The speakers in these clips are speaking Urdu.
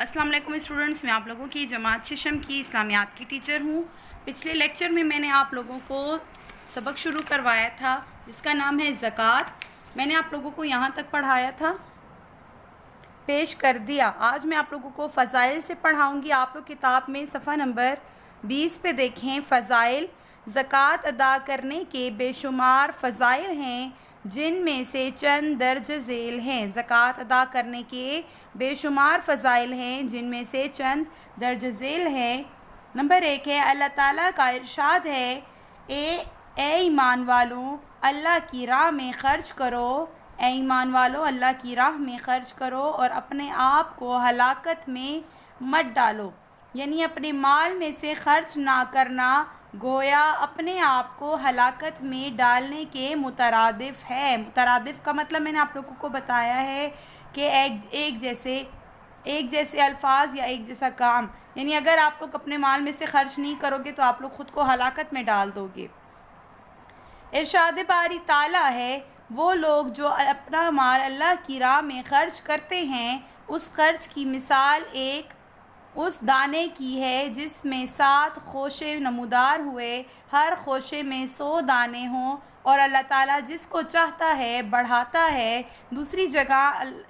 السلام علیکم اسٹوڈنٹس، میں آپ لوگوں کی جماعت ششم کی اسلامیات کی ٹیچر ہوں۔ پچھلے لیکچر میں نے آپ لوگوں کو سبق شروع کروایا تھا جس کا نام ہے زکوٰۃ۔ میں نے آپ لوگوں کو یہاں تک پڑھایا تھا، پیش کر دیا۔ آج میں آپ لوگوں کو فضائل سے پڑھاؤں گی۔ آپ لوگ کتاب میں صفحہ نمبر 20 پہ دیکھیں فضائل۔ زکوٰۃ ادا کرنے کے بے شمار فضائل ہیں جن میں سے چند درج ذیل ہیں۔ زکوٰۃ ادا کرنے کے بے شمار فضائل ہیں جن میں سے چند درج ذیل ہیں۔ نمبر 1 ہے اللہ تعالیٰ کا ارشاد ہے، اے ایمان والوں اللہ کی راہ میں خرچ کرو، اے ایمان والو اللہ کی راہ میں خرچ کرو اور اپنے آپ کو ہلاکت میں مت ڈالو۔ یعنی اپنے مال میں سے خرچ نہ کرنا گویا اپنے آپ کو ہلاکت میں ڈالنے کے مترادف ہے۔ مترادف کا مطلب میں نے آپ لوگوں کو بتایا ہے کہ ایک جیسے الفاظ یا ایک جیسا کام، یعنی اگر آپ لوگ اپنے مال میں سے خرچ نہیں کرو گے تو آپ لوگ خود کو ہلاکت میں ڈال دو گے۔ ارشاد باری تعالیٰ ہے، وہ لوگ جو اپنا مال اللہ کی راہ میں خرچ کرتے ہیں اس خرچ کی مثال ایک اس دانے کی ہے جس میں 7 خوشے نمودار ہوئے، ہر خوشے میں 100 دانے ہوں، اور اللہ تعالیٰ جس کو چاہتا ہے بڑھاتا ہے۔ دوسری جگہ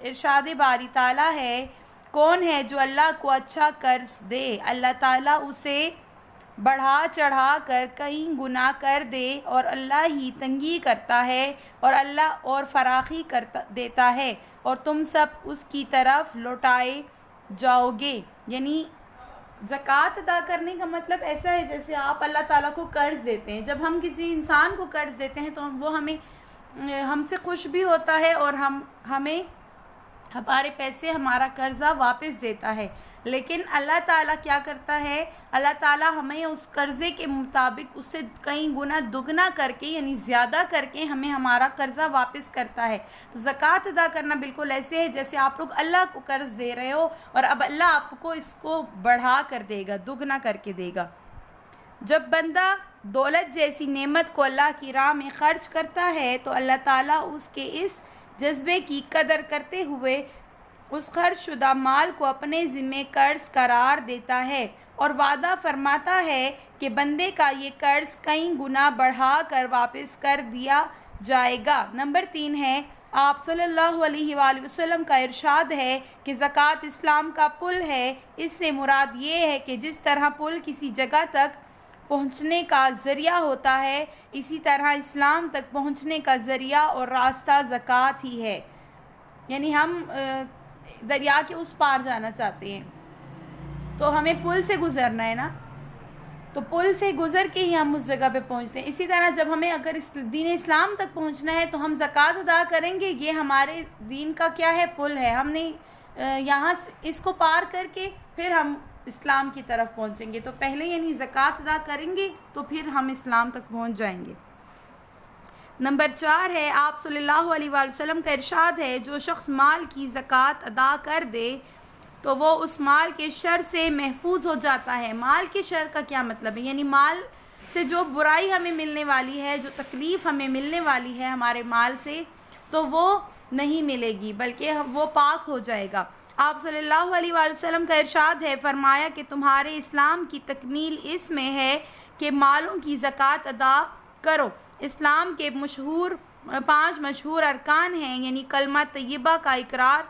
ارشاد باری تعالیٰ ہے، کون ہے جو اللہ کو اچھا قرض دے، اللہ تعالیٰ اسے بڑھا چڑھا کر کئی گنا کر دے، اور اللہ ہی تنگی کرتا ہے اور اللہ اور فراخی دیتا ہے، اور تم سب اس کی طرف لوٹائے جاؤ گے۔ یعنی زکوٰۃ ادا کرنے کا مطلب ایسا ہے جیسے آپ اللہ تعالیٰ کو قرض دیتے ہیں۔ جب ہم کسی انسان کو قرض دیتے ہیں تو وہ ہم سے خوش بھی ہوتا ہے اور ہمیں ہمارے پیسے ہمارا قرضہ واپس دیتا ہے، لیکن اللہ تعالیٰ کیا کرتا ہے، اللہ تعالیٰ ہمیں اس قرضے کے مطابق اس سے کئی گنا دگنا کر کے یعنی زیادہ کر کے ہمیں ہمارا قرضہ واپس کرتا ہے۔ تو زکوٰۃ ادا کرنا بالکل ایسے ہے جیسے آپ لوگ اللہ کو قرض دے رہے ہو اور اب اللہ آپ کو اس کو بڑھا کر دے گا، دگنا کر کے دے گا۔ جب بندہ دولت جیسی نعمت کو اللہ کی راہ میں خرچ کرتا ہے تو اللہ تعالیٰ اس کے اس جذبے کی قدر کرتے ہوئے اس خرچ شدہ مال کو اپنے ذمہ قرض قرار دیتا ہے اور وعدہ فرماتا ہے کہ بندے کا یہ قرض کئی گنا بڑھا کر واپس کر دیا جائے گا۔ نمبر 3 ہے آپ صلی اللہ علیہ وآلہ وسلم کا ارشاد ہے کہ زکوٰۃ اسلام کا پل ہے۔ اس سے مراد یہ ہے کہ جس طرح پل کسی جگہ تک پہنچنے کا ذریعہ ہوتا ہے، اسی طرح اسلام تک پہنچنے کا ذریعہ اور راستہ زکوٰۃ ہی ہے۔ یعنی ہم دریا کے اس پار جانا چاہتے ہیں تو ہمیں پل سے گزرنا ہے نا، تو پل سے گزر کے ہی ہم اس جگہ پہ پہنچتے ہیں۔ اسی طرح جب ہمیں اگر دین اسلام تک پہنچنا ہے تو ہم زکوٰۃ ادا کریں گے، یہ ہمارے دین کا کیا ہے، پل ہے۔ ہم نے یہاں سے اس کو پار کر کے پھر ہم اسلام کی طرف پہنچیں گے، تو پہلے یعنی زکوٰۃ ادا کریں گے تو پھر ہم اسلام تک پہنچ جائیں گے۔ نمبر 4 ہے آپ صلی اللہ علیہ وآلہ وسلم کا ارشاد ہے، جو شخص مال کی زکوٰۃ ادا کر دے تو وہ اس مال کے شر سے محفوظ ہو جاتا ہے۔ مال کے شر کا کیا مطلب ہے، یعنی مال سے جو برائی ہمیں ملنے والی ہے، جو تکلیف ہمیں ملنے والی ہے ہمارے مال سے، تو وہ نہیں ملے گی بلکہ وہ پاک ہو جائے گا۔ آپ صلی اللہ علیہ وآلہ وسلم کا ارشاد ہے، فرمایا کہ تمہارے اسلام کی تکمیل اس میں ہے کہ مالوں کی زکوٰۃ ادا کرو۔ اسلام کے 5 مشہور ارکان ہیں، یعنی کلمہ طیبہ کا اقرار،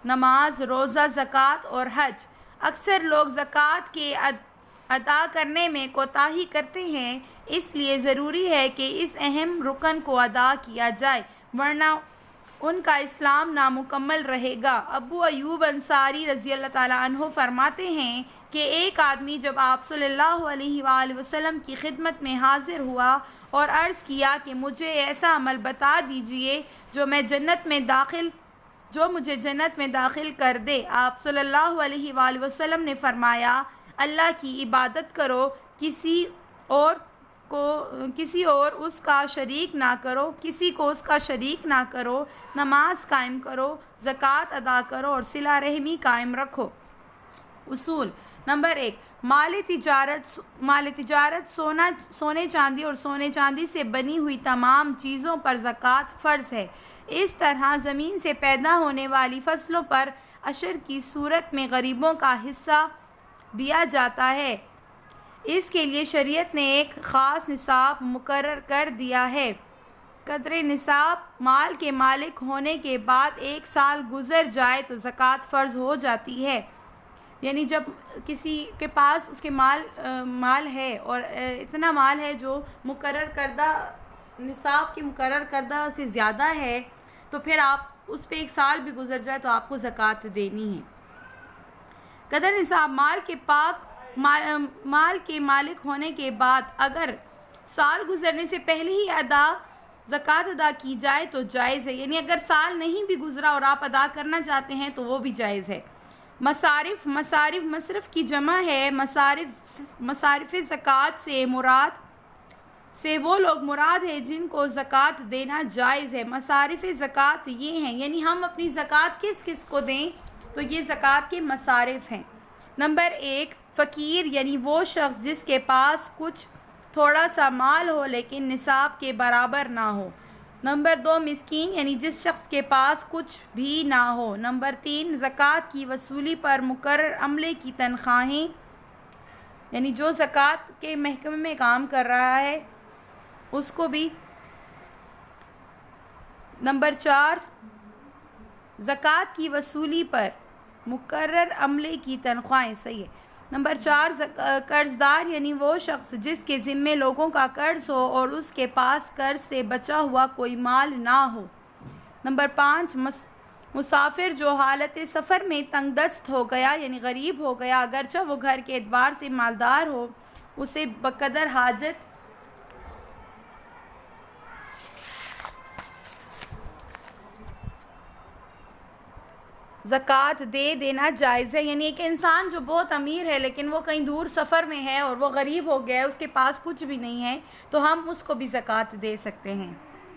نماز، روزہ، زکوٰۃ اور حج۔ اکثر لوگ زکوٰۃ کے ادا کرنے میں کوتاہی کرتے ہیں، اس لیے ضروری ہے کہ اس اہم رکن کو ادا کیا جائے، ورنہ ان کا اسلام نامکمل رہے گا۔ ابو ایوب انصاری رضی اللہ تعالیٰ عنہ فرماتے ہیں کہ ایک آدمی جب آپ صلی اللہ علیہ وآلہ وسلم کی خدمت میں حاضر ہوا اور عرض کیا کہ مجھے ایسا عمل بتا دیجئے جو مجھے جنت میں داخل کر دے۔ آپ صلی اللہ علیہ وآلہ وسلم نے فرمایا، اللہ کی عبادت کرو، کسی اور اس کا شریک نہ کرو، نماز قائم کرو، زکوٰۃ ادا کرو اور صلہ رحمی قائم رکھو۔ اصول نمبر 1، مال تجارت سونے چاندی اور سونے چاندی سے بنی ہوئی تمام چیزوں پر زکوٰۃ فرض ہے۔ اس طرح زمین سے پیدا ہونے والی فصلوں پر عشر کی صورت میں غریبوں کا حصہ دیا جاتا ہے۔ اس کے لیے شریعت نے ایک خاص نصاب مقرر کر دیا ہے۔ قدر نصاب مال کے مالک ہونے کے بعد 1 سال گزر جائے تو زکوٰۃ فرض ہو جاتی ہے۔ یعنی جب کسی کے پاس اس کے مال ہے اور اتنا مال ہے جو مقرر کردہ نصاب کے مقرر کردہ سے زیادہ ہے، تو پھر آپ اس پہ 1 سال بھی گزر جائے تو آپ کو زکوٰۃ دینی ہے۔ قدر نصاب مال کے مالک ہونے کے بعد اگر سال گزرنے سے پہلے ہی زکوٰۃ ادا کی جائے تو جائز ہے۔ یعنی اگر سال نہیں بھی گزرا اور آپ ادا کرنا چاہتے ہیں تو وہ بھی جائز ہے۔ مصرف کی جمع ہے۔ مصارف زکوٰۃ سے وہ لوگ مراد ہے جن کو زکوٰۃ دینا جائز ہے۔ مصارف زکوٰۃ یہ ہیں، یعنی ہم اپنی زکوٰۃ کس کو دیں، تو یہ زکوٰۃ کے مصارف ہیں۔ نمبر 1، فقیر یعنی وہ شخص جس کے پاس کچھ تھوڑا سا مال ہو لیکن نصاب کے برابر نہ ہو۔ نمبر 2، مسکین یعنی جس شخص کے پاس کچھ بھی نہ ہو۔ نمبر 3، زکوٰۃ کی وصولی پر مقرر عملے کی تنخواہیں، یعنی جو زکوٰۃ کے محکمے میں کام کر رہا ہے اس کو بھی۔ نمبر 4، زکوٰۃ کی وصولی پر مقرر عملے کی تنخواہیں، صحیح ہے۔ نمبر 4، قرض دار یعنی وہ شخص جس کے ذمے لوگوں کا قرض ہو اور اس کے پاس قرض سے بچا ہوا کوئی مال نہ ہو۔ نمبر 5، مسافر جو حالت سفر میں تنگ دست ہو گیا یعنی غریب ہو گیا، اگرچہ وہ گھر کے اعتبار سے مالدار ہو، اسے بقدر حاجت زکوٰۃ دے دینا جائز ہے۔ یعنی ایک انسان جو بہت امیر ہے لیکن وہ کہیں دور سفر میں ہے اور وہ غریب ہو گیا ہے، اس کے پاس کچھ بھی نہیں ہے، تو ہم اس کو بھی زکوٰۃ دے سکتے ہیں۔